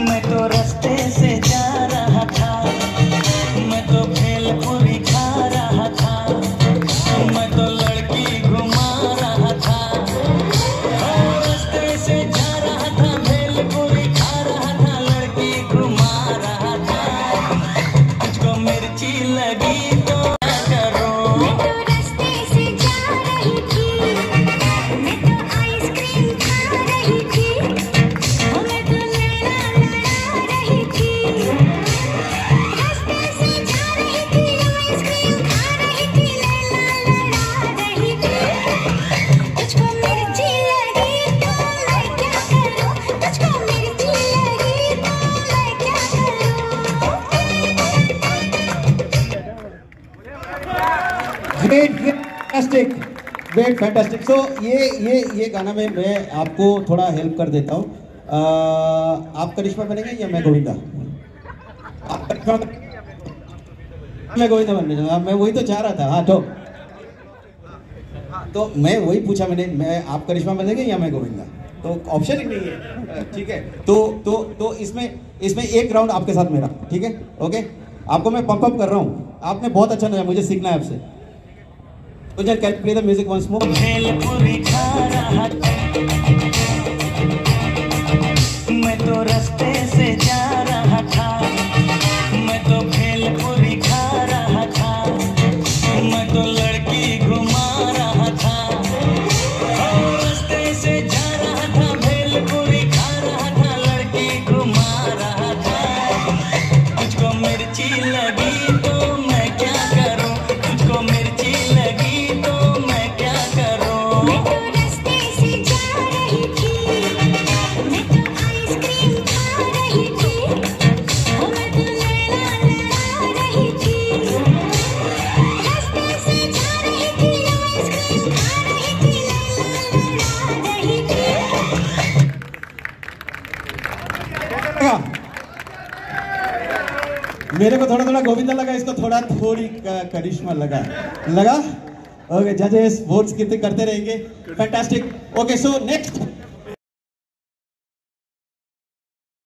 मैं तो रास्ते से जा रहा था, मैं तो भेलपुरी खा रहा था, मैं तो लड़की घुमा रहा था। रास्ते से जा रहा था, भेलपुरी खा रहा था, लड़की घुमा रहा था। तुझको मिर्ची लगी तो क्या करूं? मैं तो रास्ते से जा रही थी, मैं तो आइसक्रीम खा रही थी, मैं तो लैला लड़ा रही थी। रास्ते से जा रही थी, आइसक्रीम खा रही थी, लैला लड़ा रही थी। तुझको मिर्ची लगी तो मैं क्या करूं? तुझको मिर्ची लगी तो मैं क्या करूं? Great fantastic. सो ये गाना में मैं आपको थोड़ा हेल्प कर देता हूँ। आप करिश्मा बनेंगे या मैं गोविंदा? आप करिश्मा, मैं गोविंदा बनने जाऊँगा। मैं वही तो चाह रहा था। हाँ तो मैं वही पूछा मैंने, मैं आप करिश्मा बनेंगे या मैं गोविंदा? तो ऑप्शन ही नहीं है। ठीक है, तो इसमें एक राउंड आपके साथ मेरा, ठीक है? ओके, आपको मैं पंप अप कर रहा हूँ। आपने बहुत अच्छा लगा, मुझे सीखना है आपसे। तो just can play the music once more. Bhelpuri खा रहा था, मैं तो रास्ते से जा रहा था, मैं तो भेलपुरी खा रहा था, मैं तो लड़की घुमा रहा था। रास्ते से जा रहा था, भेलपुरी खा रहा था, लड़की घुमा रहा था। तुझको मिर्ची लगी तो मैं क्या करूं? तुझको मिर्ची लगी तो मैं क्या करूं? मैं तो रास्ते से जा रही थी, मैं तो आइसक्रीम खा रही थी, मैं तो लैला लड़ा रही थी। रास्ते से जा रही थी, आइसक्रीम खा रही थी, लैला लड़ा रही थी। मेरे को थोड़ा गोविंदा लगा, इसको थोड़ी करिश्मा लगा। ओके, जजेस वोट्स कितने करते रहेंगे। फैंटास्टिक। Okay, so next